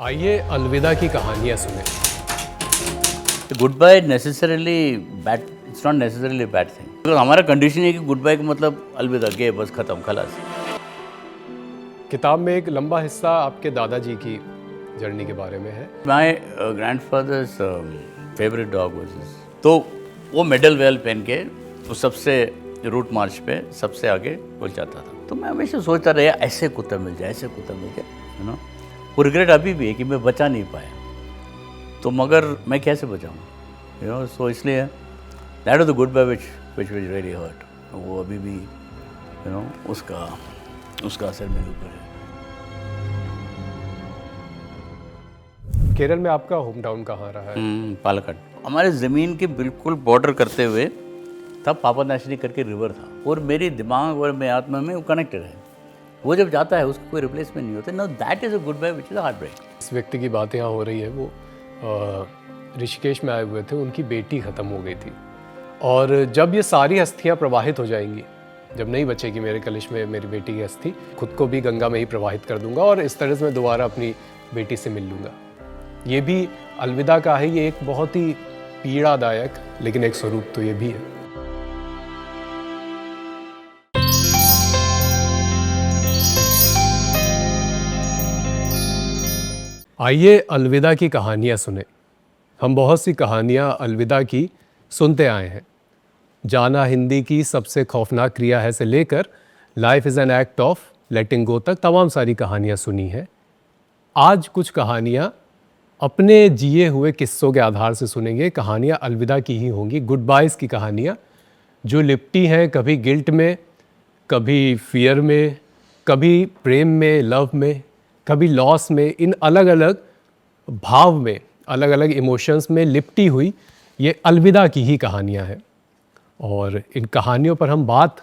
आइए अलविदा की कहानियाँ सुने। Goodbye necessarily bad, it's not necessarily bad thing. तो हमारा कंडीशन है कि गुड बाय का मतलब अलविदा के बस खत्म खलास। किताब में एक लंबा हिस्सा आपके दादाजी की जर्नी के बारे में है। My grandfathers favourite dog was, तो वो मेडल वेल पहन के वो सबसे रूट मार्च पे सबसे आगे बोल जाता था। तो मैं हमेशा सोचता रहा ऐसे कुत्ता मिल जाए, ऐसे कुत्ता मिल जाए, यू नो। वो रिग्रेट अभी भी है कि मैं बचा नहीं पाया, तो मगर मैं कैसे बचाऊँ, यू नो। सो इसलिए that was the goodbye which really hurt. वो अभी भी, यू नो, उसका असर मेरे ऊपर है। केरल में आपका होम टाउन कहाँ रहा है? पालक्कड़ हमारे ज़मीन के बिल्कुल बॉर्डर करते हुए तब पापनाशनी करके रिवर था, और मेरी दिमाग और मेरी आत्मा में वो कनेक्टेड है। वो जब जाता है उसका कोई रिप्लेसमेंट नहीं होता। No, that is a goodbye which is a heartbreak. इस व्यक्ति की बात यहाँ हो रही है, वो ऋषिकेश में आए हुए थे, उनकी बेटी ख़त्म हो गई थी, और जब ये सारी अस्थियाँ प्रवाहित हो जाएंगी, जब नहीं बचेगी मेरे कलिश में मेरी बेटी की अस्थि, खुद को भी गंगा में ही प्रवाहित कर दूंगा और इस तरह से मैं दोबारा अपनी बेटी से मिल लूँगा। ये भी अलविदा का है। ये एक बहुत ही पीड़ादायक लेकिन एक स्वरूप तो ये भी है। आइए अलविदा की कहानियाँ सुने। हम बहुत सी कहानियाँ अलविदा की सुनते आए हैं। जाना हिंदी की सबसे खौफनाक क्रिया है से लेकर life is an act of letting go तक तमाम सारी कहानियाँ सुनी हैं। आज कुछ कहानियाँ अपने जिए हुए किस्सों के आधार से सुनेंगे। कहानियाँ अलविदा की ही होंगी, गुड बाइज़ की कहानियाँ, जो लिपटी हैं कभी गिल्ट में, कभी फियर में, कभी प्रेम में, लव में, कभी लॉस में। इन अलग अलग भाव में, अलग अलग इमोशंस में लिपटी हुई ये अलविदा की ही कहानियाँ हैं, और इन कहानियों पर हम बात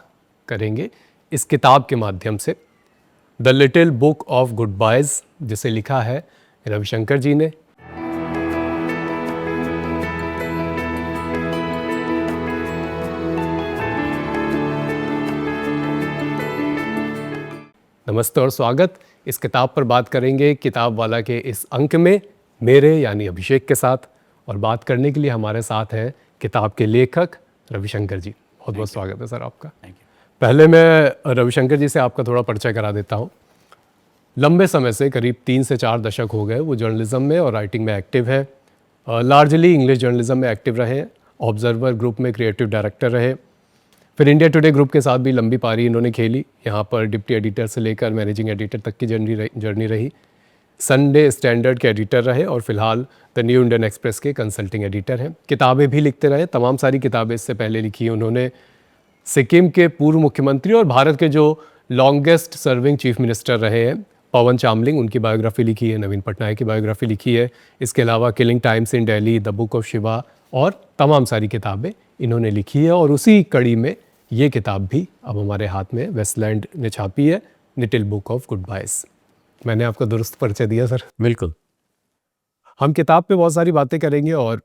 करेंगे इस किताब के माध्यम से, the little book of goodbyes, जिसे लिखा है रविशंकर जी ने। नमस्ते और स्वागत। इस किताब पर बात करेंगे किताब वाला के इस अंक में मेरे यानी अभिषेक के साथ, और बात करने के लिए हमारे साथ हैं किताब के लेखक रविशंकर जी। बहुत बहुत स्वागत है सर आपका। Thank you. पहले मैं रविशंकर जी से आपका थोड़ा परिचय करा देता हूँ। लंबे समय से, करीब 3 से 4 दशक हो गए, वो जर्नलिज्म में और राइटिंग में एक्टिव है। लार्जली इंग्लिश जर्नलिज्म में एक्टिव रहे, ऑब्जर्वर ग्रुप में क्रिएटिव डायरेक्टर रहे, फिर इंडिया टुडे ग्रुप के साथ भी लंबी पारी इन्होंने खेली। यहाँ पर डिप्टी एडिटर से लेकर मैनेजिंग एडिटर तक की जर्नी रही। संडे स्टैंडर्ड के एडिटर रहे, और फिलहाल द न्यू इंडियन एक्सप्रेस के कंसल्टिंग एडिटर हैं। किताबें भी लिखते रहे, तमाम सारी किताबें इससे पहले लिखी उन्होंने। सिक्किम के पूर्व मुख्यमंत्री और भारत के जो लॉन्गेस्ट सर्विंग चीफ मिनिस्टर रहे हैं, पवन चामलिंग, उनकी बायोग्राफी लिखी है। नवीन पटनायक की बायोग्राफी लिखी है। इसके अलावा killing times in Delhi, the book of Shiva, और तमाम सारी किताबें इन्होंने लिखी है। और उसी कड़ी में ये किताब भी अब हमारे हाथ में वेस्टलैंड ने छापी है, little book of goodbyes. मैंने आपको दुरुस्त परिचय दिया सर? बिल्कुल। हम किताब पे बहुत सारी बातें करेंगे, और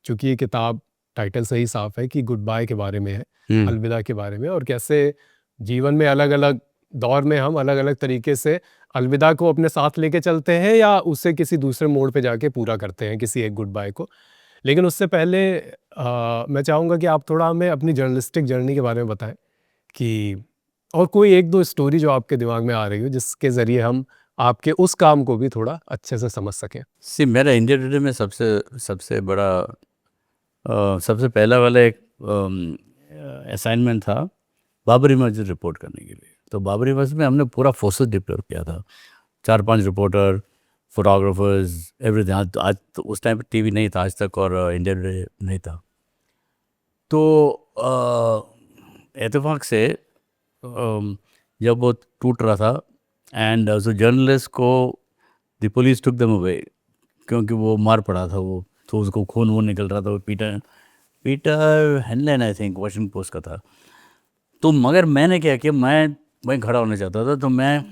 चूंकि ये किताब टाइटल से ही साफ है कि गुड बाय के बारे में है, अलविदा के बारे में, और कैसे जीवन में अलग अलग दौर में हम अलग अलग तरीके से अलविदा को अपने साथ लेके चलते हैं, या उससे किसी दूसरे मोड़ पे जाके पूरा करते हैं किसी एक गुड बाय को। लेकिन उससे पहले मैं चाहूँगा कि आप थोड़ा हमें अपनी जर्नलिस्टिक जर्नी के बारे में बताएं, कि और कोई एक दो स्टोरी जो आपके दिमाग में आ रही हो, जिसके ज़रिए हम आपके उस काम को भी थोड़ा अच्छे से समझ सकें। मेरा इंडिया टुडे में सबसे बड़ा सबसे पहला वाला एक असाइनमेंट था बाबरी मस्जिद रिपोर्ट करने के लिए। तो बाबरी मस्जिद में हमने पूरा फोर्सेस डिप्लॉय किया था, 4-5 रिपोर्टर, फोटोग्राफर्स, एवरीथिंग। आज तो उस टाइम पर टीवी नहीं था आज तक, और इंडिया टुडे नहीं था। तो इत्तेफाक से जब वो टूट रहा था, एंड जो जर्नलिस्ट को the police took them away, क्योंकि वो मार पड़ा था वो, तो उसको खून वून निकल रहा था। वो Peter Henlein, I think, Washington Post का था। तो मगर मैंने क्या किया, मैं वहीं खड़ा होना चाहता था, तो मैं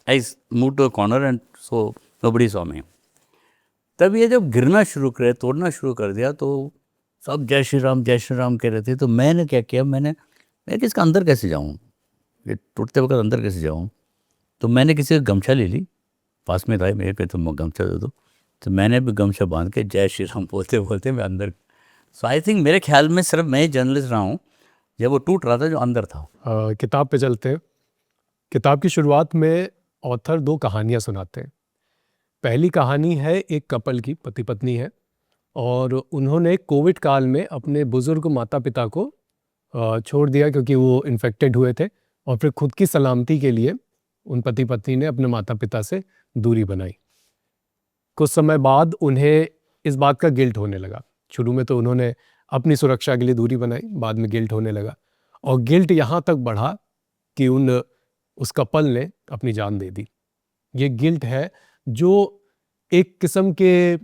I move to a corner, and so nobody saw me. तब ये जब गिरना शुरू करे, तोड़ना शुरू कर दिया, तो सब जय श्री राम कह रहे थे। तो मैंने क्या किया, मैं किसका अंदर कैसे जाऊँ, ये टूटते वक्त अंदर कैसे जाऊँ। तो मैंने किसी का गमछा ले ली, पास में था मेरे पे, तो मैं गमछा दे दो, तो मैंने भी गमछा बांध के जय श्री राम बोलते बोलते मैं अंदर। सो आई थिंक मेरे ख्याल में सिर्फ मैं ही जर्नलिस्ट रहा हूँ जब वो टूट रहा था जो अंदर था। किताब पे चलते हैं। किताब की शुरुआत में ऑथर दो कहानियाँ सुनाते हैं। पहली कहानी है एक कपल की, पति पत्नी है, और उन्होंने कोविड काल में अपने बुजुर्ग माता पिता को छोड़ दिया क्योंकि वो इन्फेक्टेड हुए थे, और फिर खुद की सलामती के लिए उन पति पत्नी ने अपने माता पिता से दूरी बनाई। कुछ समय बाद उन्हें इस बात का गिल्ट होने लगा। शुरू में तो उन्होंने अपनी सुरक्षा के लिए दूरी बनाई, बाद में गिल्ट होने लगा, और गिल्ट यहाँ तक बढ़ा कि उस कपल ने अपनी जान दे दी। ये गिल्ट है जो एक किस्म के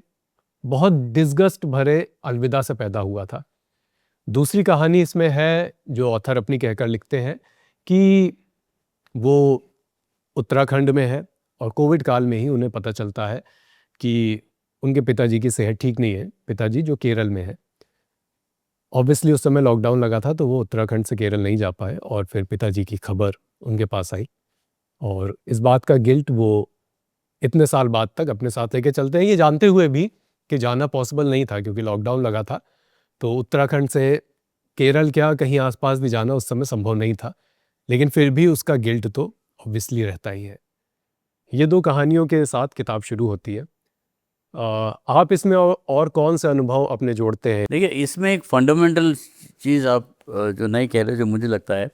बहुत डिस्गस्ट भरे अलविदा से पैदा हुआ था। दूसरी कहानी इसमें है जो ऑथर अपनी कहकर लिखते हैं कि वो उत्तराखंड में है और कोविड काल में ही उन्हें पता चलता है कि उनके पिताजी की सेहत ठीक नहीं है। पिताजी जो केरल में है, ऑब्वियसली उस समय लॉकडाउन लगा था तो वो उत्तराखंड से केरल नहीं जा पाए, और फिर पिताजी की खबर उनके पास आई, और इस बात का गिल्ट वो इतने साल बाद तक अपने साथ लेके चलते हैं, ये जानते हुए भी कि जाना पॉसिबल नहीं था क्योंकि लॉकडाउन लगा था। तो उत्तराखंड से केरल क्या कहीं आसपास भी जाना उस समय संभव नहीं था, लेकिन फिर भी उसका गिल्ट तो ऑब्वियसली रहता ही है। ये दो कहानियों के साथ किताब शुरू होती है। आप इसमें और कौन से अनुभव अपने जोड़ते हैं? देखिए, इसमें एक फंडामेंटल चीज़ आप जो नहीं कह रहे, जो मुझे लगता है,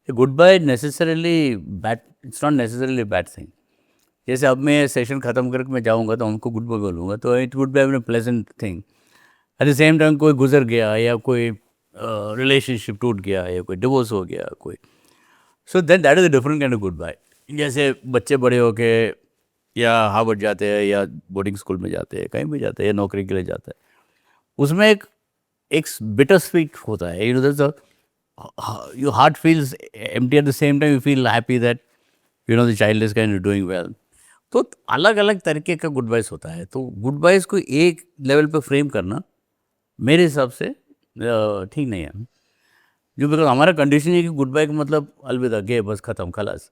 goodbye necessarily bad, it's not necessarily bad thing. जैसे अब मैं सेशन ख़त्म करके मैं जाऊंगा तो उनको गुड बाय बोलूँगा, तो it would be A pleasant thing. At the same time कोई गुजर गया या कोई रिलेशनशिप टूट गया या कोई डिवोर्स हो गया कोई, so then that is a different kind of goodbye. जैसे बच्चे बड़े होके या हार्वर्ड जाते हैं या बोर्डिंग स्कूल में जाते हैं, कहीं भी जाते हैं, या नौकरी के लिए जाते हैं, उसमें एक बिटर स्वीट होता है। You know your heart feels empty, at the same time you feel happy that the child is kind of doing well. तो अलग अलग तरीके का गुड बाइस होता है। तो गुड बाइस को एक लेवल पे फ्रेम करना मेरे हिसाब से ठीक नहीं है, जो बिकॉज हमारा कंडीशन है कि गुड बाय का मतलब अलविदा, गए, बस ख़त्म, खलास।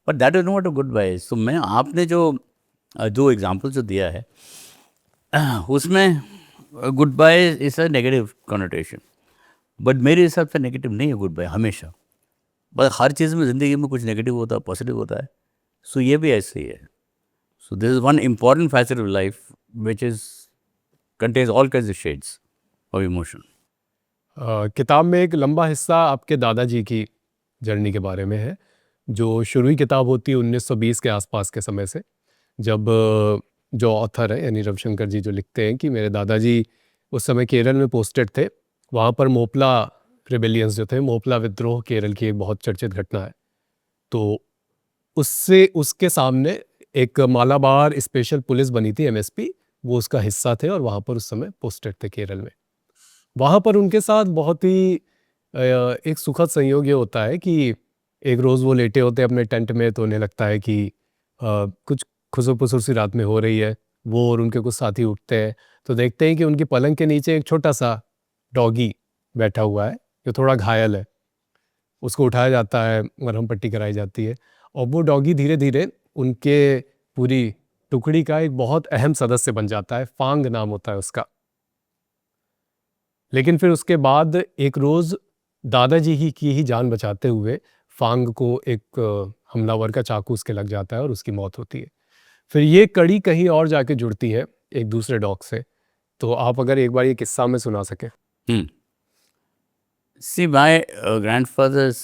But that is not a goodbye. तो मैं आपने जो एग्जाम्पल जो दिया है उसमें goodbye is a negative connotation, but मेरे हिसाब से नेगेटिव नहीं है गुड बाय हमेशा। बस हर चीज़ में, ज़िंदगी में कुछ नेगेटिव होता है, पॉजिटिव होता है। सो ये भी ऐसे ही है। So this is one important facet of life which is contains all kinds of shades of emotion. किताब में एक लंबा हिस्सा आपके दादाजी की जर्नी के बारे में है, जो शुरुई किताब होती है 1920 के आसपास के समय से, जब जो ऑथर है यानी रविशंकर जी जो लिखते हैं कि मेरे दादाजी उस समय केरल में पोस्टेड थे। वहाँ पर मोपला रिबेलियंस जो थे, मोपला विद्रोह केरल की एक बहुत चर्चित घटना है। तो उसके सामने एक मालाबार स्पेशल पुलिस बनी थी, एमएसपी, वो उसका हिस्सा थे और वहाँ पर उस समय पोस्टेड थे केरल में। वहाँ पर उनके साथ बहुत ही एक सुखद संयोग ये होता है कि एक रोज़ वो लेटे होते हैं अपने टेंट में, तो उन्हें लगता है कि कुछ खुसर पुसर सी रात में हो रही है। वो और उनके कुछ साथी उठते हैं तो देखते हैं कि उनकी पलंग के नीचे एक छोटा सा डॉगी बैठा हुआ है जो थोड़ा घायल है। उसको उठाया जाता है, मरहम पट्टी कराई जाती है, और वो डॉगी धीरे धीरे उनके पूरी टुकड़ी का एक बहुत अहम सदस्य बन जाता है। फांग नाम होता है उसका। लेकिन फिर उसके बाद एक रोज़ दादाजी की ही जान बचाते हुए फांग को एक हमलावर का चाकू उसके लग जाता है और उसकी मौत होती है। फिर ये कड़ी कहीं और जाके जुड़ती है एक दूसरे डॉग से। तो आप अगर एक बार ये किस्सा में सुना सकें। See, my grandfather's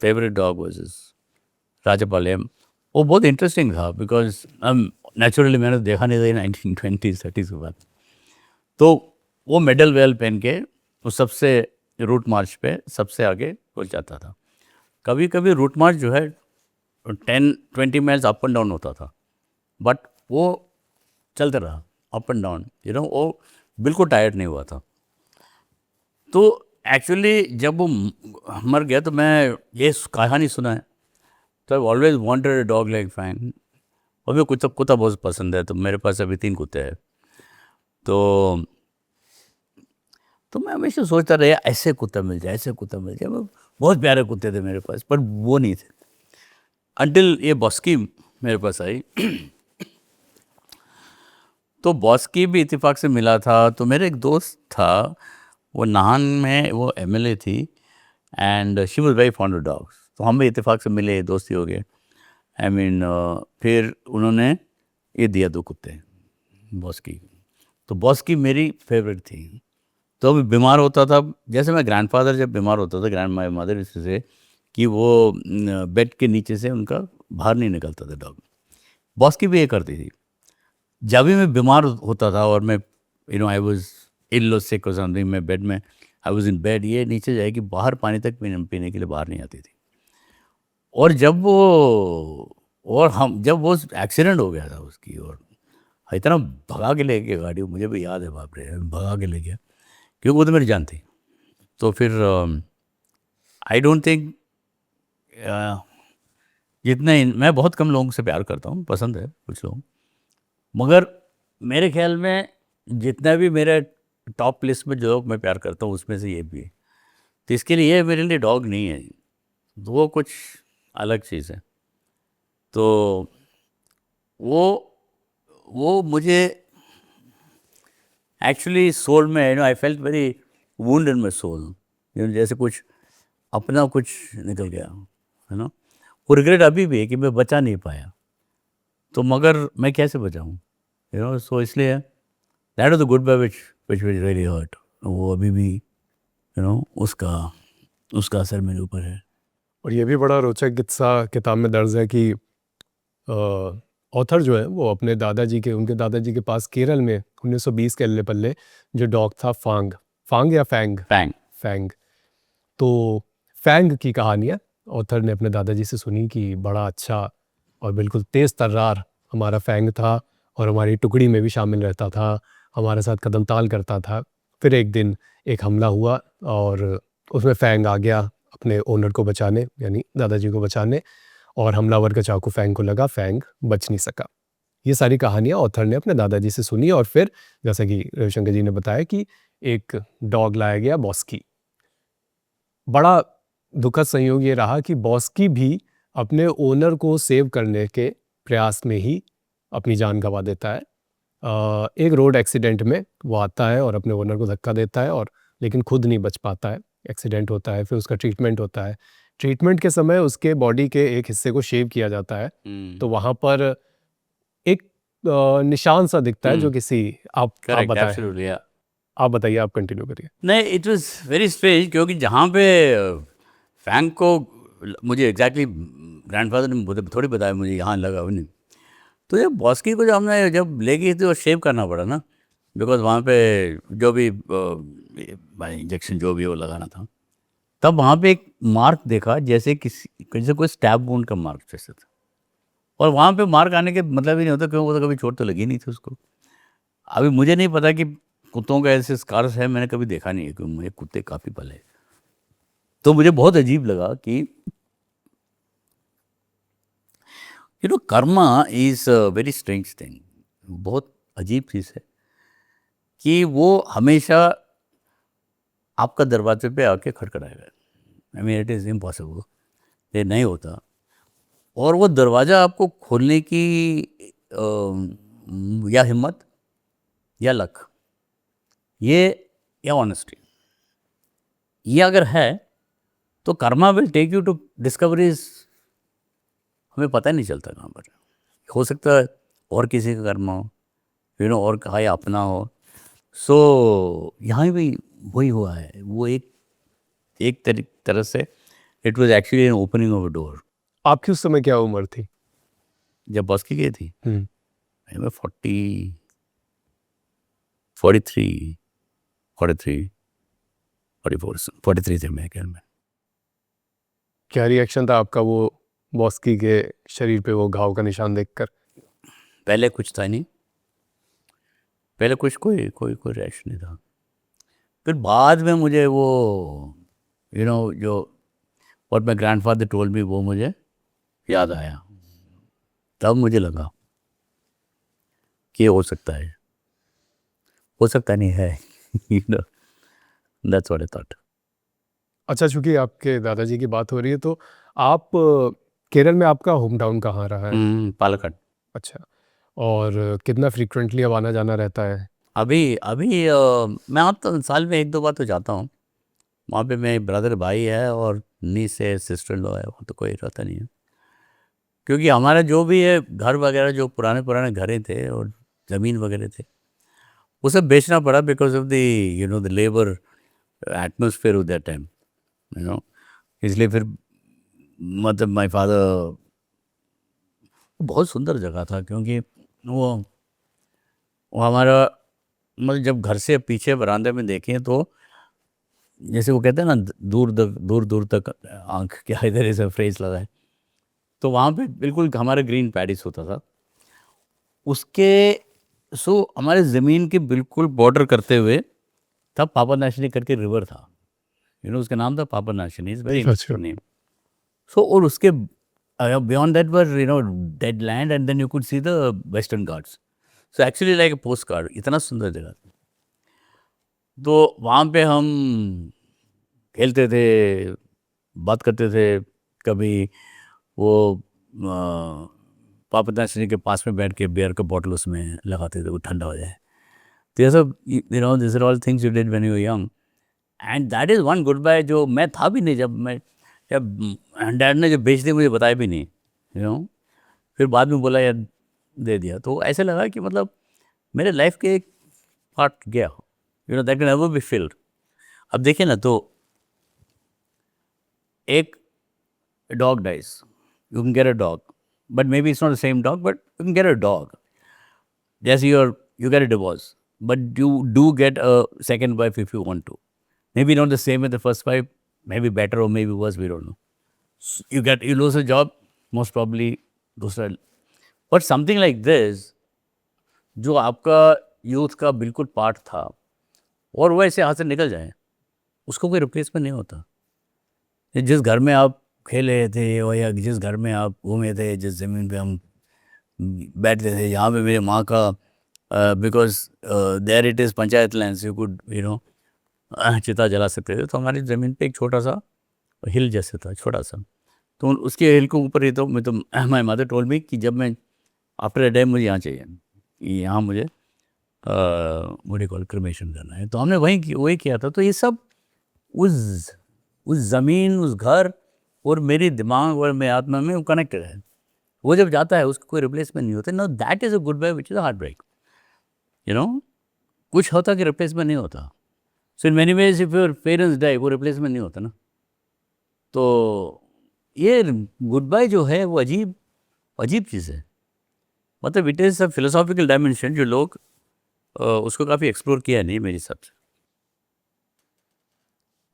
favorite dog was his Rajapalayam. वो बहुत इंटरेस्टिंग था बिकॉज नेचुरली मैंने देखा नहीं था 1920s 30s के बाद। तो वो मेडल वेल पहन के वो सबसे रूट मार्च पे सबसे आगे पहुंच जाता था। कभी कभी रूट मार्च जो है 10-20 माइल्स अप एंड डाउन होता था, बट वो चलते रहा अप एंड डाउन, वो बिल्कुल टायर्ड नहीं हुआ था। तो एक्चुअली जब वो मर गया तो मैं ये कहानी सुना है, तो I always wanted a dog like fan. और मुझे कुत्ता बहुत पसंद है, तो मेरे पास अभी 3 कुत्ते हैं। तो मैं हमेशा सोचता रहा ऐसे कुत्ता मिल जाए, ऐसे कुत्ता मिल जाए। बहुत प्यारे कुत्ते थे मेरे पास, पर वो नहीं थे। अंटिल ये बॉस्की मेरे पास आई तो बॉस की भी इत्तेफाक से मिला था। तो मेरे एक दोस्त था, वो नाहन में वो एमएलए थी and she was very fond of dogs. तो हम भी इत्तेफाक से मिले, दोस्ती हो गए। आई मीन फिर उन्होंने ये दिया 2 कुत्ते बॉस की। तो बॉस की मेरी फेवरेट थी। तो अभी बीमार होता था, जैसे मैं ग्रैंडफादर जब बीमार होता था, ग्रैंड माई मदर इससे कि वो बेड के नीचे से उनका बाहर नहीं निकलता था डॉग। बॉस की भी ये करती थी। जब भी मैं बीमार होता था और मैं आई वाज इल और सिक और समथिंग, मैं बेड में आई वाज इन बेड, ये नीचे जाएगी, बाहर पानी तक पीने के लिए बाहर नहीं आती थी। और जब वो एक्सीडेंट हो गया था उसकी, और इतना भगा के ले गया गाड़ी, मुझे भी याद है, बाप रे, भगा के ले गया, क्योंकि वो तो मेरी जान थी। तो फिर आई डोंट थिंक, मैं बहुत कम लोगों से प्यार करता हूँ, पसंद है कुछ लोग, मगर मेरे ख्याल में जितना भी मेरे टॉप लिस्ट में जो लोग मैं प्यार करता हूँ उसमें से ये भी है। तो इसके लिए ये मेरे लिए डॉग नहीं है, तो वो कुछ अलग चीज़ है। तो वो वो मुझे एक्चुअली सोल में, I felt very wound in my soul, जैसे कुछ अपना कुछ निकल गया, है ना। वो रिग्रेट अभी भी है कि मैं बचा नहीं पाया, तो मगर मैं कैसे बचाऊँ, सो इसलिए that was the goodbye which really hurt. वो अभी भी उसका असर मेरे ऊपर है। और ये भी बड़ा रोचक किस्सा किताब में दर्ज है कि ऑथर जो है वो अपने उनके दादाजी के पास केरल में 1920 के अल्ले पल्ले जो डॉग था, फांग फांग या फैंग पैंग। फैंग। तो फैंग की कहानियाँ ऑथर ने अपने दादाजी से सुनी कि बड़ा अच्छा और बिल्कुल तेज़ तर्रार हमारा फैंग था और हमारी टुकड़ी में भी शामिल रहता था, हमारे साथ कदम ताल करता था। फिर एक दिन एक हमला हुआ और उसमें फैंग आ गया अपने ओनर को बचाने, यानी दादाजी को बचाने, और हमलावर का चाकू फैंग को लगा, फैंग बच नहीं सका। ये सारी कहानियाँ ऑथर ने अपने दादाजी से सुनी और फिर जैसा कि रविशंकर जी ने बताया कि एक डॉग लाया गया, बॉस्की। बड़ा दुखद संयोग ये रहा कि बॉस्की भी अपने ओनर को सेव करने के प्रयास में ही अपनी जान गंवा देता है। एक रोड एक्सीडेंट में वो आता है और अपने ओनर को धक्का देता है, और लेकिन खुद नहीं बच पाता है। एक्सीडेंट होता है, फिर उसका ट्रीटमेंट होता है। ट्रीटमेंट के समय उसके बॉडी के एक हिस्से को शेव किया जाता है, तो वहाँ पर एक निशान सा दिखता है जो किसी आप करेक्ट, बताएं, एब्सोल्युटली। आप बताइए, आप कंटिन्यू करिए। नहीं, इट वाज वेरी स्ट्रेंज, क्योंकि जहाँ पे फैंग को मुझे एग्जैक्टली ग्रैंडफादर ने थोड़ी बताया, मुझे यहाँ लगा नहीं। तो ये बॉस्की को जब ले गई थी, वो शेव करना पड़ा ना, बिकॉज वहाँ पे जो भी इंजेक्शन जो भी वो लगाना था, तब वहाँ पे एक मार्क देखा, जैसे जैसे कोई स्टैब वुंड का मार्क जैसे था। और वहाँ पे मार्क आने के मतलब ही नहीं होता, क्योंकि वो तो कभी चोट तो लगी नहीं थी उसको। अभी मुझे नहीं पता कि कुत्तों का ऐसे स्कार्स है, मैंने कभी देखा नहीं है, क्योंकि मुझे कुत्ते काफ़ी पले। तो मुझे बहुत अजीब लगा कि Karma is a very strange thing. बहुत अजीब चीज़ है कि वो हमेशा आपका दरवाजे पे आके खटखटाएगा। I mean it is impossible, ये नहीं होता। और वो दरवाज़ा आपको खोलने की या हिम्मत या लक, ये या ऑनेस्टी, ये अगर है तो karma will take you to discoveries. हमें पता ही नहीं चलता कहाँ पर हो सकता है, और किसी का कर्मा हो, और कहा या अपना हो। सो यहाँ भी वही हुआ है। वो एक तरह से it was actually an opening of a door. आपकी उस समय क्या उम्र थी? जब बस की गई थी, मैं 43 43 थे मेरे ख्याल में। क्या रिएक्शन था आपका वो बॉस्की के शरीर पे वो घाव का निशान देखकर? पहले कुछ था नहीं, पहले कुछ कोई रैश नहीं था। फिर बाद में मुझे वो जो और माई ग्रैंडफादर टोल्ड मी, वो मुझे याद आया। तब मुझे लगा कि हो सकता है, हो सकता नहीं है। That's what I thought. अच्छा, चूंकि आपके दादाजी की बात हो रही है तो आप केरल में आपका होम टाउन कहाँ रहा है? पालकड़। अच्छा, और कितना फ्रीक्वेंटली अब आना जाना रहता है? अभी अभी मैं अब तो साल में 1-2 बार तो जाता हूँ। वहाँ पे मेरे ब्रदर भाई है और नीस है, सिस्टर इन लॉ है, वहाँ तो कोई रहता नहीं है। क्योंकि हमारा जो भी है घर वगैरह जो पुराने घरें थे और ज़मीन वगैरह थे, वो सब बेचना पड़ा because of the the labour atmosphere of that time, you know. इसलिए फिर मतलब माय फादर, बहुत सुंदर जगह था क्योंकि वो हमारा मतलब जब घर से पीछे बरामदे में देखें तो जैसे वो कहते हैं ना दूर दूर तक आंख क्या इधर ऐसा फ्रेज लगा है, तो वहाँ पे बिल्कुल हमारा ग्रीन पैडिस होता था उसके। हमारे ज़मीन के बिल्कुल बॉर्डर करते हुए तब पापनाशनी करके रिवर था, उसका नाम था पापनाशनी, इज़ वेरी अच्छा। Interesting name. और उसके beyond that were dead land and then you could see the Western Ghats. So actually like a postcard, इतना सुंदर जगह था। तो वहाँ पे हम खेलते थे, बात करते थे। कभी वो पापनाशनी के पास में बैठ के बियर का बॉटल उसमें लगाते थे, वो ठंडा हो जाए। तो ये सब this are all things you did when you were young and that is one goodbye जो मैं था भी नहीं जब डैड ने जब बेच दी मुझे बताया भी नहीं, फिर बाद में बोला यार दे दिया। तो ऐसे लगा कि मतलब मेरे लाइफ के एक पार्ट गया, that can never be filled. अब देखिए ना, तो एक dog dies, you can get a dog but maybe it's not the same dog but you can get a dog. जैसे you get a divorce but you do get a second wife if you want to, maybe not the same with the first wife, maybe better or maybe worse, we don't know. You lose a job, most probably दूसरा, but something like this जो आपका youth का बिल्कुल part था और वो ऐसे हाथ से निकल जाए, उसको कोई रिप्लेसमेंट नहीं होता। जिस घर में आप खेले थे और या जिस घर में आप घूमे थे, जिस ज़मीन पे हम बैठते थे, यहाँ पे मेरे माँ का because there it is panchayat land, you could चिता जला सकते थे। तो हमारी ज़मीन पे एक छोटा सा हिल जैसे था, छोटा सा, तो उसके हिल के ऊपर ही तो माई मदर टोल्ड मी कि जब मैं आफ्टर अ डे मुझे यहाँ चाहिए, यहाँ मुझे मुझे कॉल क्रमेशन करना है। तो हमने वही किया था। तो ये सब उस ज़मीन, उस घर और मेरी दिमाग और मेरी आत्मा में वो कनेक्टेड है। वो जब जाता है उसका कोई रिप्लेसमेंट नहीं होता। No, that is a goodbye which is a heartbreak, कुछ होता कि रिप्लेसमेंट नहीं होता। So in many ways if your parents die, वो रिप्लेसमेंट नहीं होता ना। तो ये गुड बाय जो है वो अजीब अजीब चीज़ है। मतलब it is a philosophical dimension जो लोग उसको काफ़ी एक्सप्लोर किया नहीं मेरे हिसाब से।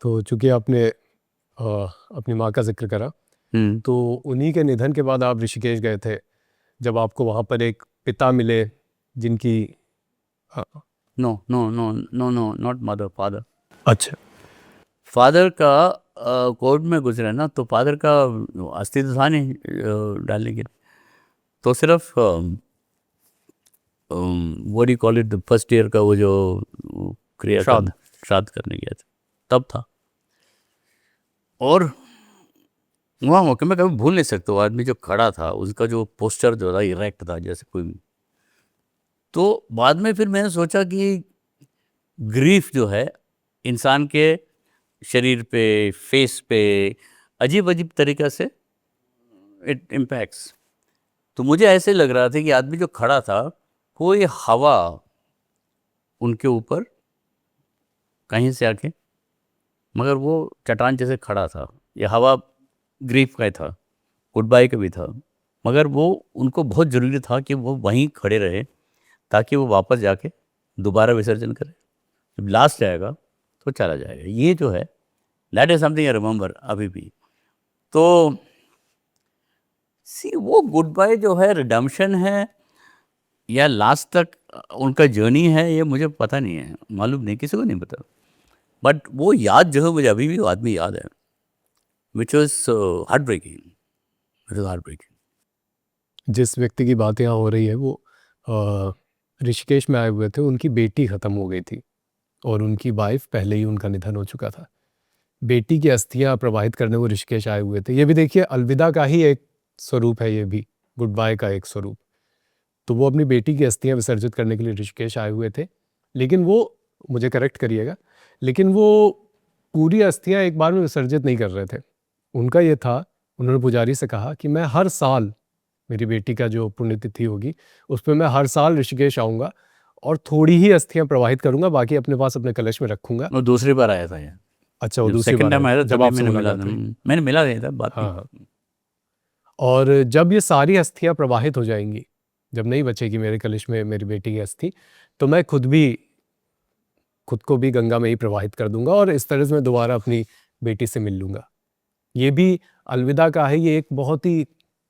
तो चूँकि आपने अपनी माँ का ज़िक्र करा, तो उन्हीं के निधन के बाद आप ऋषिकेश गए थे, जब आपको वहाँ पर एक पिता मिले जिनकी no no no no no, not mother, father. अच्छा। फादर का कोर्ट में गुजरा ना, तो फादर का अस्थि तो था नहीं डालने के, तो सिर्फ what you call it, the first year का वो जो क्रिया श्राद्ध। श्राद्ध करने गया था तब था। और वहाँ मौके में कभी भूल नहीं सकते, वो आदमी जो खड़ा था उसका जो पोस्चर जो था इरेक्ट था जैसे कोई। तो बाद में फिर मैंने सोचा कि ग्रीफ जो है इंसान के शरीर पे, फेस पे अजीब अजीब तरीक़ा से इट इम्पैक्ट्स। तो मुझे ऐसे लग रहा था कि आदमी जो खड़ा था, कोई हवा उनके ऊपर कहीं से आके, मगर वो चट्टान जैसे खड़ा था। ये हवा ग्रीफ का ही था, गुड बाय का भी था, मगर वो उनको बहुत ज़रूरी था कि वो वहीं खड़े रहे ताकि वो वापस जाके दोबारा विसर्जन करे। जब लास्ट जाएगा तो चला जाएगा। ये जो है that is something I remember अभी भी। तो सी वो गुड बाय जो है रिडेम्पशन है या लास्ट तक उनका जर्नी है, ये मुझे पता नहीं है, मालूम नहीं, किसी को नहीं पता। बट वो याद जो है मुझे अभी भी वो आदमी याद है, which was heartbreaking, it was heartbreaking. जिस व्यक्ति की बात यहाँ हो रही है वो ऋषिकेश में आए हुए थे, उनकी बेटी ख़त्म हो गई थी और उनकी वाइफ पहले ही उनका निधन हो चुका था। बेटी की अस्थियाँ प्रवाहित करने वो ऋषिकेश आए हुए थे। ये भी देखिए अलविदा का ही एक स्वरूप है, ये भी गुड बाय का एक स्वरूप। तो वो अपनी बेटी की अस्थियां विसर्जित करने के लिए ऋषिकेश आए हुए थे, लेकिन वो, मुझे करेक्ट करिएगा, लेकिन वो पूरी अस्थियां एक बार में विसर्जित नहीं कर रहे थे। उनका ये था, उन्होंने पुजारी से कहा कि मैं हर साल, मेरी बेटी का जो पुण्यतिथि होगी उस पर मैं हर साल ऋषिकेश आऊँगा और थोड़ी ही अस्थियां प्रवाहित करूंगा, बाकी अपने पास अपने कलश में रखूंगा। वो दूसरी बार आया था ये, अच्छा, वो जब दूसरी सेकंड बार टाइम आए आया था जब तभी आपसे मैंने मिला मुलाकात था। हुई। मैंने मिला नहीं था, बात हाँ नहीं। हाँ। और जब ये सारी अस्थियां प्रवाहित हो जाएंगी, जब नहीं बचेगी मेरे कलश में मेरी बेटी की अस्थि, तो मैं खुद को भी गंगा में ही प्रवाहित कर दूंगा और इस तरह से मैं दोबारा अपनी बेटी से मिल लूंगा। ये भी अलविदा का है, ये एक बहुत ही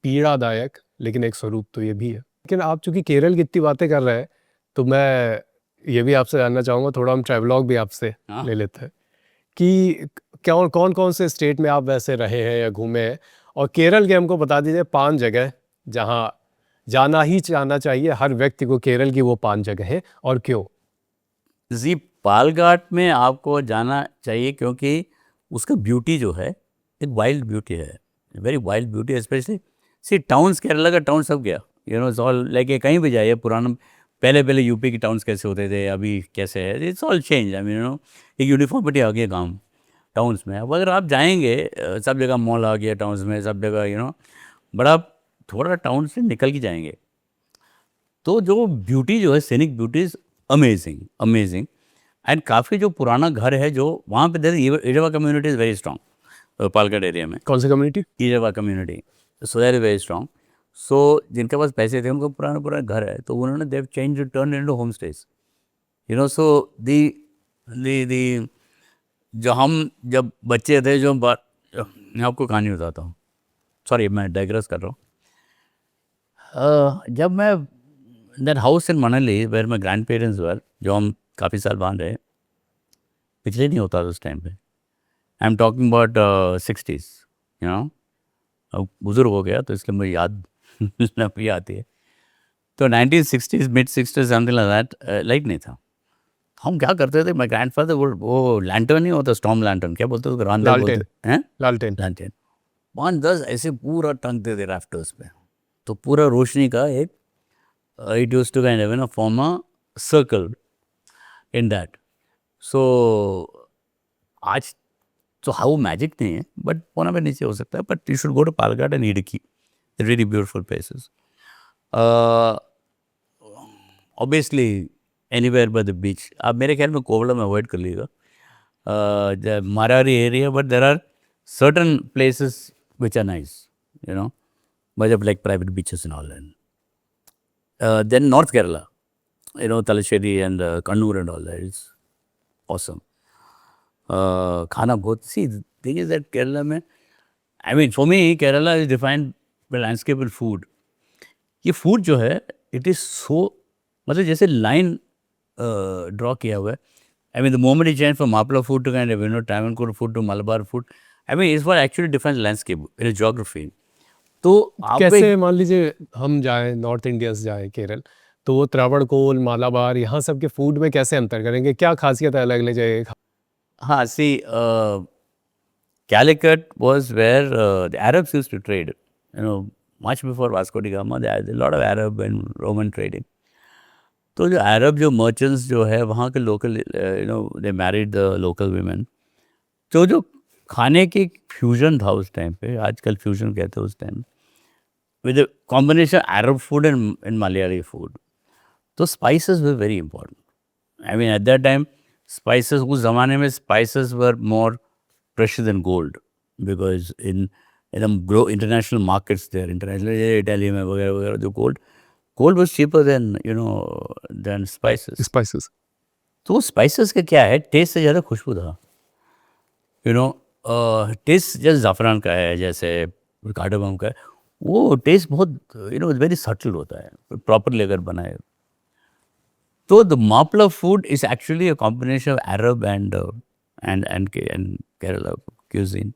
पीड़ादायक लेकिन एक स्वरूप तो ये भी है। लेकिन आप चूंकि केरल की इतनी बातें कर रहे हैं, तो मैं ये भी आपसे जानना चाहूँगा, थोड़ा हम ट्रैवलॉग भी आपसे हाँ। ले लेते हैं कि कौन कौन से स्टेट में आप वैसे रहे हैं या घूमे हैं, और केरल के हमको बता दीजिए 5 जगह जहाँ जाना ही जाना चाहिए हर व्यक्ति को, केरल की वो 5 जगह है और क्यों। जी, पालघाट में आपको जाना चाहिए क्योंकि उसका ब्यूटी जो है एक वाइल्ड ब्यूटी है, वेरी वाइल्ड ब्यूटी। स्पेशली सी टाउन्स, केरला का टाउन सब गया, you know, it's all like, कहीं भी जाइए पुराना, पहले यूपी के टाउन्स कैसे होते थे, अभी कैसे है, it's all change. I mean, you know, एक यूनिफॉर्मिटी आ गया गाँव टाउन्स में। अब अगर आप जाएंगे, सब जगह मॉल आ गया टाउन्स में, सब जगह, यू नो, बट आप थोड़ा टाउन से निकल के जाएंगे तो जो ब्यूटी जो है, scenic beauty is amazing, amazing. And काफ़ी जो पुराना घर है जो वहाँ पे, Ezhava community is very strong Palghat area में। कौन सी community? Ezhava community, so that is very strong. So जिनके पास पैसे थे उनको पुराना घर है, तो उन्होंने they've change turn into home stage, you know. So the जो हम जब बच्चे थे, मैं आपको कहानी बताता हूँ, सॉरी मैं डाइग्रेस कर रहा हूँ। जब मैं that house in Manali where my grandparents were, जो हम काफ़ी साल वहाँ रहे, पिछले नहीं होता था उस टाइम पे, I am talking about 60s, you know. अब बुजुर्ग हो गया तो इसलिए मुझे याद भी आती है। तो 1960s, mid 60s, something like that, light नहीं था। हम क्या करते थे, माई ग्रैंड फादर, वो लैंटर्न नहीं होता, स्टॉर्म लैंटर्न, क्या बोलते हैं, रांदल लालटेन। बोलते हैं, लालटेन। लैंटर्न 5-10 ऐसे पूरा टंगते थे राफ्टर्स पे, तो पूरा रोशनी का एक, it used to kind of, you know, form a circle in that. So आज तो how मैजिक नहीं है, बट पुणे में नीचे हो सकता है, but you should go to Palghat and Idukki, really beautiful places. Obviously anywhere by the beach. आप मेरे ख्याल में कोवलम अवॉइड कर लीजिएगा, Marari area, but there are certain places which are nice, you know, but like private beaches and all. Then North Kerala, you know, Talasheri and Kannur and all that, it's awesome. खाना बहुत, see, the thing is that Kerala में, I mean, for me, Kerala is defined by landscape and food. ये food जो है, it is so, मतलब जैसे line draw किया हुआ है। I mean, the moment you change from Mapla food to kind of, you know, Travancore food to Malabar food, I mean, it's what actually defines landscape in a geography. तो आप कैसे, मान लीजिए हम जाएं, नॉर्थ इंडिया से जाएं केरल, तो वो त्रावणकोर, मालाबार, यहाँ सब के फूड में कैसे अंतर करेंगे, क्या खासियत है अलग अलग जगह की? हाँ, सी, Calicut was where the Arabs used to trade, you know, much before Vasco da Gama. There was a lot of Arab and Roman trading. तो जो अरब जो मर्चेंट्स जो है वहाँ के local, you know, they married the local women. तो जो खाने की फ्यूजन था उस टाइम पे, आजकल फ्यूजन कहते हैं, उस time with a combination of Arab food and Malayali food. So spices were very important. I mean, at that time, spices, उस ज़माने में spices were more precious than gold, because in grow international markets there, international Italy में वगैरह वगैरह, जो gold was cheaper than, you know, than spices. Spices. तो spices का क्या है, टेस्ट से ज़्यादा खुशबू था, you know, टेस्ट जैसे ज़ाफ़रान का है, जैसे कार्डमम का है, वो टेस्ट बहुत, यू नो, वेरी सटल होता है, प्रॉपरली अगर बनाए तो। The Mappila food is actually a combination of Arab and Kerala cuisine,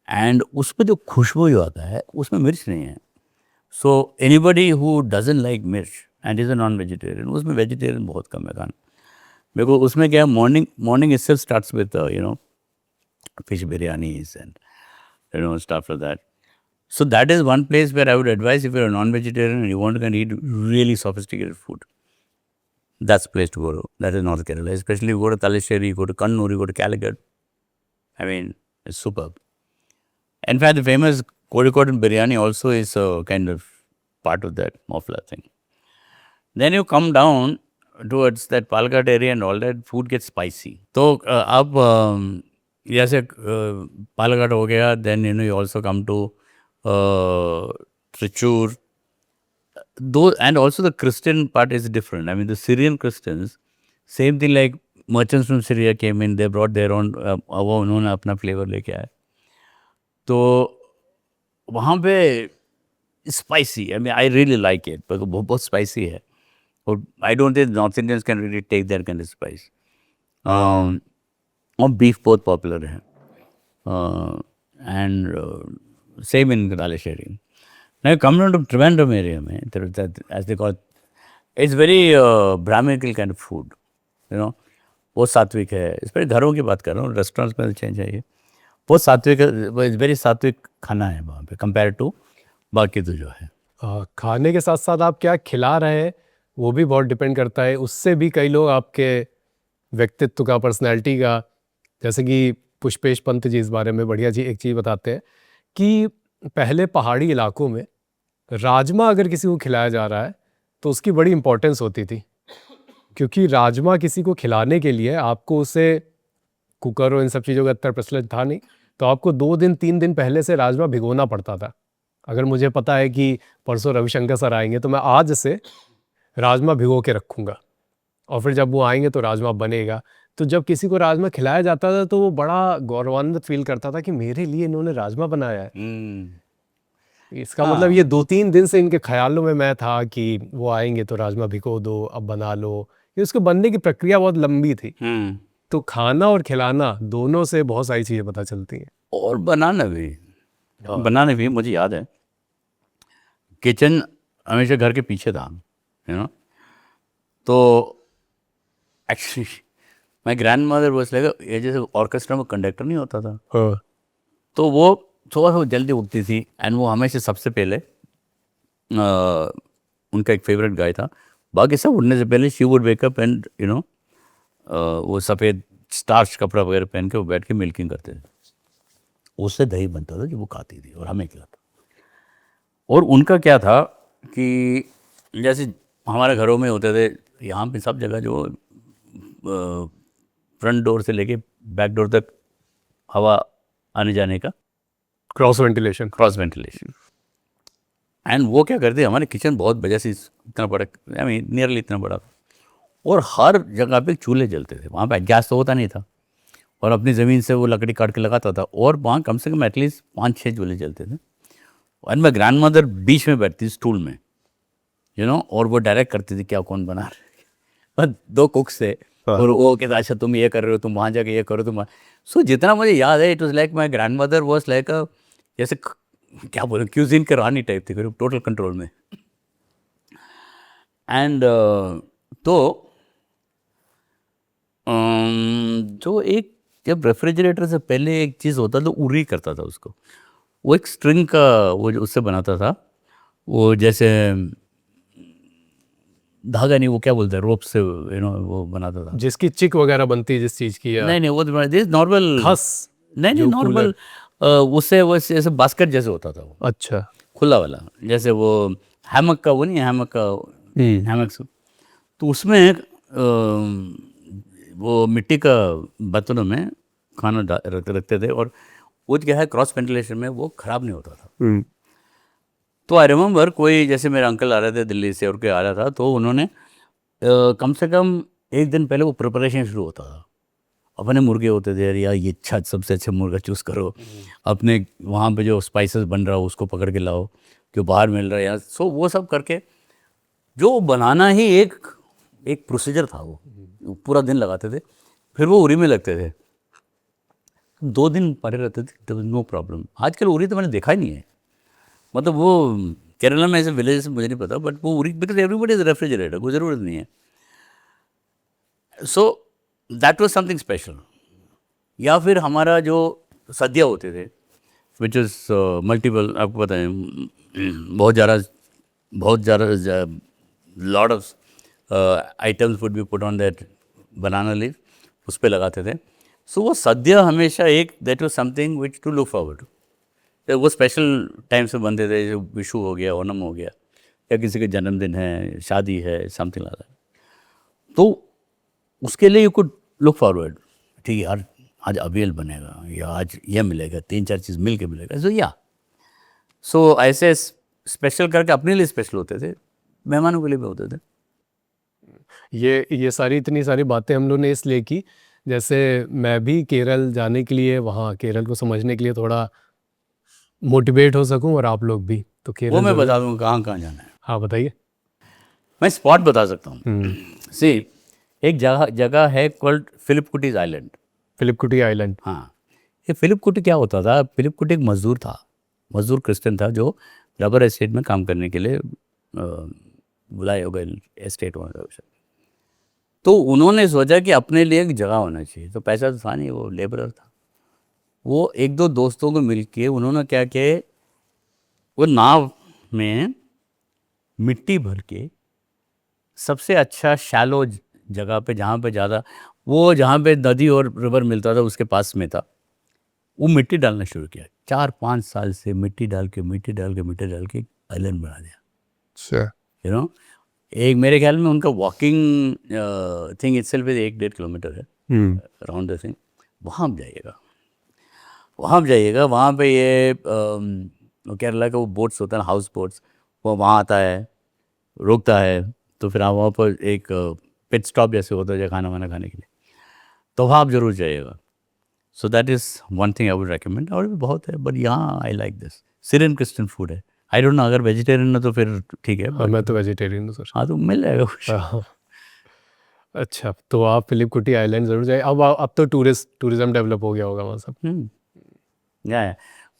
and उसमें जो खुशबू जो आता है उसमें मिर्च नहीं है। So anybody who doesn't like मिर्च and is a non vegetarian, उसमें वेजिटेरियन बहुत कम है खाना। मेरे को उसमें क्या है, morning itself starts with, you know, fish biryanis and, you know, stuff like that. So that is one place where I would advise if you're a non-vegetarian and you want to eat really sophisticated food. That's the place to go to. That is North Kerala. Especially you go to Talisheri, you go to Kannur, you go to Calicut. I mean, it's superb. In fact, the famous Kozhikode biryani also is a kind of part of that Mofla thing. Then you come down towards that Palakkad area and all that, food gets spicy. So, आप जैसे Palakkad हो गया, then you also come to Trichur. Though, and also the Christian part is different. I mean, the Syrian Christians, same thing like merchants from Syria came in, they brought their own, वो उन्होंने अपना flavor लेके आए. तो वहाँ पे spicy. I mean, I really like it, but बहुत spicy है. और I don't think North Indians can really take that kind of spice. और beef बहुत popular है. And same in Talisheri. Now you come down to Trivandrum area, में, there is that, as they call it, it's very Brahminical kind of food, you know. बहुत सात्विक है. इस पर घरों की बात कर रहा हूँ, रेस्टोरेंट्स में चेंज है ये. बहुत सात्विक है, वेरी सात्विक खाना है वहाँ पे कंपेयर टू बाकी तो जो है. खाने के साथ साथ आप क्या खिला रहे हैं वो भी बहुत डिपेंड करता है. उससे भी कई लोग आपके व्यक्तित्व का, पर्सनैलिटी का, जैसे कि पुष्पेश पंत जी इस बारे में बढ़िया जी एक चीज़ बताते हैं कि पहले पहाड़ी इलाकों में राजमा अगर किसी को खिलाया जा रहा है तो उसकी बड़ी इम्पोर्टेंस होती थी, क्योंकि राजमा किसी को खिलाने के लिए आपको उसे कुकर और इन सब चीज़ों का इतना प्रचलन था नहीं, तो आपको 2 दिन 3 दिन पहले से राजमा भिगोना पड़ता था. अगर मुझे पता है कि परसों रविशंकर सर आएंगे तो मैं आज से राजमा भिगो के रखूँगा और फिर जब वो आएंगे तो राजमा बनेगा. तो जब किसी को राजमा खिलाया जाता था तो वो बड़ा गौरवान्वित फील करता था कि मेरे लिए इन्होंने राजमा बनाया है. इसका मतलब ये 2-3 दिन से इनके ख्यालों में मैं था कि वो आएंगे तो राजमा भिगो दो, अब बना लो. ये उसको बनने की प्रक्रिया बहुत लंबी थी. तो खाना और खिलाना दोनों से बहुत सारी चीज़ें पता चलती हैं. और बनाना भी मुझे याद है, किचन हमेशा घर के पीछे था, यू नो. तो actually my grandmother was like, ये जैसे ऑर्केस्ट्रा में कंडक्टर नहीं होता था, तो वो थोड़ा सा जल्दी उठती थी एंड वो हमेशा सबसे पहले उनका एक फेवरेट गाय था, बाकी सब उठने से पहले she would wake up and you know वो सफ़ेद स्टार्च कपड़ा वगैरह पहन के वो बैठ के मिल्किंग करते थे. उससे दही बनता था जो वो खाती थी और हमें खिलाता. और उनका क्या था कि जैसे हमारे घरों में होते थे, यहाँ पे सब जगह जो फ्रंट डोर से लेके बैक डोर तक हवा आने जाने का क्रॉस वेंटिलेशन. एंड वो क्या करते, हमारे किचन बहुत वजह से इतना बड़ा, आई मीन नियरली इतना बड़ा, और हर जगह पे चूल्हे जलते थे. वहाँ पे गैस तो होता नहीं था, और अपनी ज़मीन से वो लकड़ी काट के लगाता था, और वहाँ कम से कम एटलीस्ट 5-6 चूल्हे जलते थे. एंड माई ग्रैंड मदर बीच में बैठती स्टूल में, यू नो, और वो डायरेक्ट करती थी क्या कौन बना रहे. 2 कुक्स थे और वो कहता अच्छा तुम ये कर रहे हो, तुम वहाँ जाके ये करो, तुम. सो जितना मुझे याद है, it was like my grand mother was like अ, जैसे क्या बोले, क्यूजिन के रानी टाइप थी, टोटल कंट्रोल में. एंड तो जो एक, जब रेफ्रिजरेटर से पहले एक चीज़ होता तो उरी करता था उसको, वो एक स्ट्रिंग का वो जो उससे बनाता था, वो जैसे धागा नहीं, वो क्या बोलते हैं, रोप से, यू नो, वो बनाता था जिसकी चिक वगैरह बनती है जिस चीज़ की. नहीं वो नॉर्मल खस, नहीं नॉर्मल, उससे वो ऐसे बास्केट जैसे होता था वो. अच्छा, खुला वाला, जैसे वो हैमक का, वो नहीं हैमक का, हैमक. तो उसमें वो मिट्टी का बर्तनों में खाना रखते थे, और वो क्या है क्रॉस वेंटिलेशन में वो ख़राब नहीं होता था. तो आई रिमेंबर कोई, जैसे मेरे अंकल आ रहे थे दिल्ली से और कोई आ रहा था, तो उन्होंने कम से कम 1 दिन पहले वो प्रिपरेशन शुरू होता था. अपने मुर्गे होते थे, यार ये अच्छा, सबसे अच्छा मुर्गा चूज़ करो, अपने वहाँ पे जो स्पाइसेस बन रहा हो उसको पकड़ के लाओ, जो बाहर मिल रहा है यार. सो वो सब करके जो बनाना ही एक प्रोसीजर था, वो पूरा दिन लगाते थे. फिर वो उरी में लगते थे, 2 दिन पड़े रहते थे, नो प्रॉब्लम. आजकल उरी तो मैंने देखा ही नहीं है, मतलब वो केरला में ऐसे विलेज मुझे नहीं पता, बट वो Uri, because everybody is refrigerator, कोई ज़रूरत नहीं है. So that was something special. या फिर हमारा जो सद्या होते थे, विच इज़ मल्टीपल, आपको पता है बहुत ज़्यादा lot of items would be put on that banana leaf, उस पर लगाते थे. सो वो सद्या हमेशा एक that was something which to look forward. वो स्पेशल टाइम से बनते थे, जो विशु हो गया, ओणम हो गया, या किसी का जन्मदिन है, शादी है, समथिंग लाइक दैट. तो उसके लिए यू कुड लुक फॉरवर्ड, ठीक है यार, आज अवियल बनेगा या आज यह मिलेगा, 3-4 चीज़ मिल के मिलेगा. सो ऐसे स्पेशल करके अपने लिए स्पेशल होते थे, मेहमानों के लिए भी होते थे. ये सारी इतनी सारी बातें हम लोग ने इसलिए की, जैसे मैं भी केरल जाने के लिए, वहाँ केरल को समझने के लिए थोड़ा मोटिवेट हो सकूं, और आप लोग भी. तो वो केरल मैं ज़रूर. बता दूँगा कहाँ कहाँ जाना है. हाँ बताइए. मैं स्पॉट बता सकता हूँ. हम्म. सी, एक जगह है कॉल्ड फिलिप कुटीज आइलैंड. फिलिप कुटी आइलैंड. हाँ, ये फिलिप कुटी क्या होता था, फिलिप कुटी एक मजदूर था, मजदूर क्रिश्चियन था, जो रबर एस्टेट में काम करने के लिए बुलाए हो गए एस्टेट ओनर से. तो उन्होंने सोचा कि अपने लिए एक जगह होना चाहिए. तो पैसा तो था नहीं, वो लेबरर था. वो एक दो दोस्तों को मिल के उन्होंने क्या किया, वो नाव में मिट्टी भर के सबसे अच्छा शैलो जगह पे, जहाँ पे ज़्यादा, वो जहाँ पे नदी और रिवर मिलता था उसके पास में था, वो मिट्टी डालना शुरू किया. 4-5 साल से मिट्टी डाल के आइलैंड बना दिया. अच्छा. यू नो, एक मेरे ख्याल में उनका walking thing itself is 1-1.5 kilometre है अराउंड द थिंग. वहाँ आप जाइएगा, वहाँ पे ये केरला का वो बोट्स होता है, हाउस बोट्स, वो वहाँ आता है, रुकता है. तो फिर आप वहाँ पर एक पिट स्टॉप जैसे होता है खाना वाना खाने के लिए, तो वहाँ आप जरूर जाइएगा. So that is one thing I would recommend. और भी बहुत है, बट यहाँ I like this. Syrian Christian food है. आई डोंट नो, अगर वेजिटेरियन है तो फिर ठीक है. हाँ, मैं तो वेजिटेरियन हूँ सर. हाँ, तो मिल जाएगा कुछ. हाँ. अच्छा, तो आप फिलिप कुटी आइलैंड ज़रूर जाइए. अब तो टूरिज्म डेवलप हो गया होगा वहाँ सब. या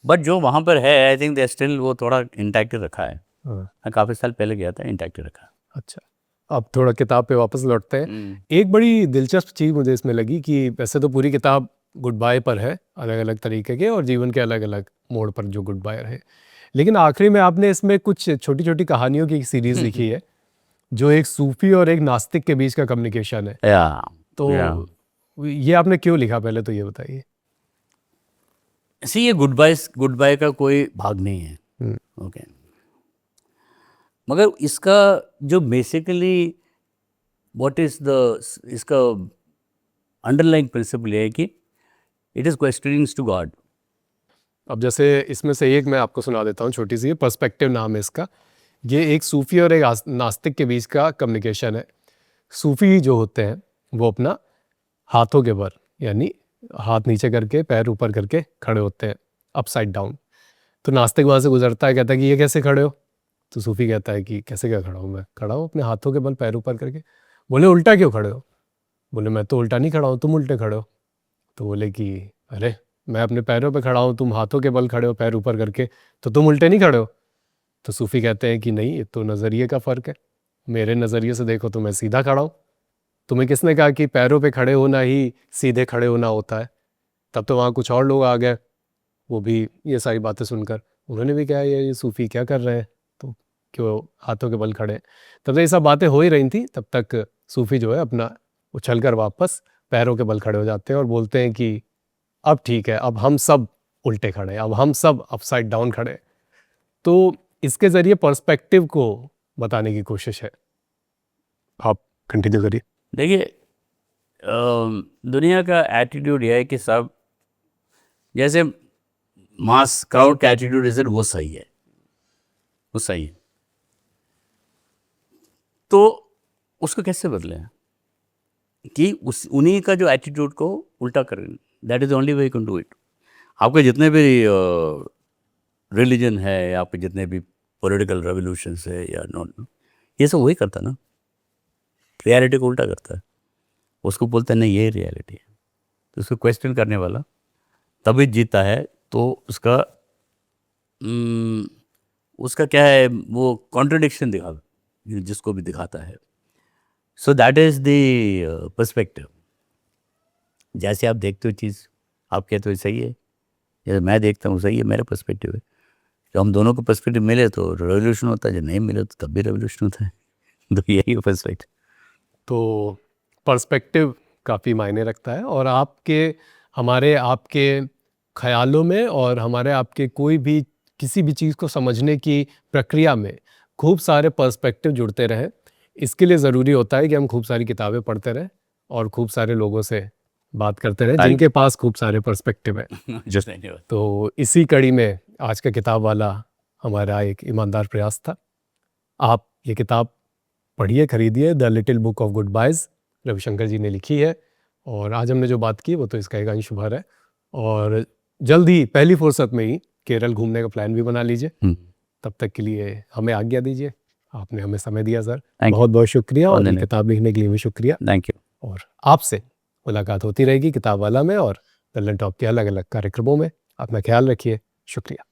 बट जो वहाँ पर है, आई थिंक दे स्टिल वो थोड़ा इंटैक्ट रखा है. हाँ. मैं काफ़ी साल पहले गया था, इंटैक्ट रखा है. अच्छा, अब थोड़ा किताब पे वापस लौटते हैं. एक बड़ी दिलचस्प चीज़ मुझे इसमें लगी कि वैसे तो पूरी किताब गुड बाय पर है, अलग अलग तरीके के और जीवन के अलग अलग मोड़ पर जो गुड बाय रहे, लेकिन आखिरी में आपने इसमें कुछ छोटी छोटी कहानियों की एक सीरीज़ लिखी है, जो एक सूफी और एक नास्तिक के बीच का कम्युनिकेशन है. या तो ये आपने क्यों लिखा, पहले तो ये बताइए. सी, ये गुड बाय का कोई भाग नहीं है. ओके, मगर इसका जो बेसिकली व्हाट इज द, इसका अंडरलाइंग प्रिंसिपल है कि it is questionings to God. अब जैसे इसमें से एक मैं आपको सुना देता हूँ, छोटी सी, पर्सपेक्टिव नाम है इसका. ये एक सूफी और एक नास्तिक के बीच का कम्युनिकेशन है. सूफी जो होते हैं वो अपना हाथों के बल, यानी हाथ नीचे करके पैर ऊपर करके खड़े होते हैं, अपसाइड डाउन. तो नास्तिक वहाँ से गुजरता है, कहता है कि ये कैसे खड़े हो. तो सूफी कहता है कि कैसे क्या खड़ा हूँ, मैं खड़ा हूँ अपने हाथों के बल पैर ऊपर करके. बोले उल्टा क्यों खड़े हो. बोले मैं तो उल्टा नहीं खड़ा हूँ, तुम उल्टे खड़े हो. तो बोले कि अरे मैं अपने पैरों पे खड़ा हूँ, तुम हाथों के बल खड़े हो पैर ऊपर करके, तो तुम उल्टे नहीं खड़े हो. तो सूफी कहते हैं कि नहीं, ये तो नज़रिए का फ़र्क है. मेरे नज़रिए से देखो तो मैं सीधा खड़ा हूँ. तुम्हें किसने कहा कि पैरों पे खड़े होना ही सीधे खड़े होना होता है. तब तो वहाँ कुछ और लोग आ गए, वो भी ये सारी बातें सुनकर उन्होंने भी कहा ये सूफी क्या कर रहे हैं, तो क्यों हाथों के बल खड़े हैं. तब तक ये सब बातें हो ही रही थी, तब तक सूफी जो है अपना उछल कर वापस पैरों के बल खड़े हो जाते हैं और बोलते हैं कि अब ठीक है, अब हम सब उल्टे खड़े हैं, अब हम सब अपसाइड डाउन खड़े हैं. तो इसके ज़रिए पर्सपेक्टिव को बताने की कोशिश है. आप कंटिन्यू करिए. देखिए, दुनिया का एटीट्यूड यह है कि सब जैसे मास क्राउड का एटीट्यूड है, वो सही है, वो सही है. तो उसको कैसे बदलें कि उस उन्हीं का जो एटीट्यूड को उल्टा करें. That is only way you can do it. आपके जितने भी रिलीजन है, या आपके जितने भी पॉलिटिकल रेवोल्यूशंस है या नॉट, ये सब वही करता ना, रियलिटी को उल्टा करता है. उसको बोलते हैं नहीं ये रियलिटी है. तो उसको क्वेश्चन करने वाला तभी जीता है. तो उसका क्या है, वो कॉन्ट्रडिक्शन जिसको भी दिखाता है. So that is the perspective. जैसे आप देखते हो चीज़, आप कहते हो सही है, जैसे मैं देखता हूँ सही है, मेरा पर्सपेक्टिव है। जब हम दोनों को पर्सपेक्टिव मिले तो रेवोल्यूशन होता है, जब नहीं मिले तो तब भी रेवोल्यूशन होता है। तो यही है पर्सपेक्टिव। तो पर्सपेक्टिव काफ़ी मायने रखता है, और आपके ख्यालों में और हमारे आपके कोई भी किसी भी चीज़ को समझने की प्रक्रिया में खूब सारे पर्सपेक्टिव जुड़ते रहें। इसके लिए ज़रूरी होता है कि हम खूब सारी किताबें पढ़ते रहें और खूब सारे लोगों से बात करते रहें जिनके पास खूब सारे पर्सपेक्टिव हैं। जस्ट धन्यवाद। तो इसी कड़ी में आज का किताब वाला हमारा एक ईमानदार प्रयास था। आप ये किताब पढ़िए, खरीदिए, the little book of goodbyes, Ravishankar ji ने लिखी है। और आज हमने जो बात की वो तो इसका एक अंश भर है, और जल्द ही पहली फुर्सत में ही केरल घूमने का प्लान भी बना लीजिए। तब तक के लिए हमें आज्ञा दीजिए। आपने हमें समय दिया सर, बहुत बहुत शुक्रिया, और ये किताब लिखने के लिए भी शुक्रिया। Thank you. और आपसे मुलाकात होती रहेगी किताब वाला में और लल्लन टॉप के अलग अलग कार्यक्रमों में। अपना ख्याल रखिए। शुक्रिया।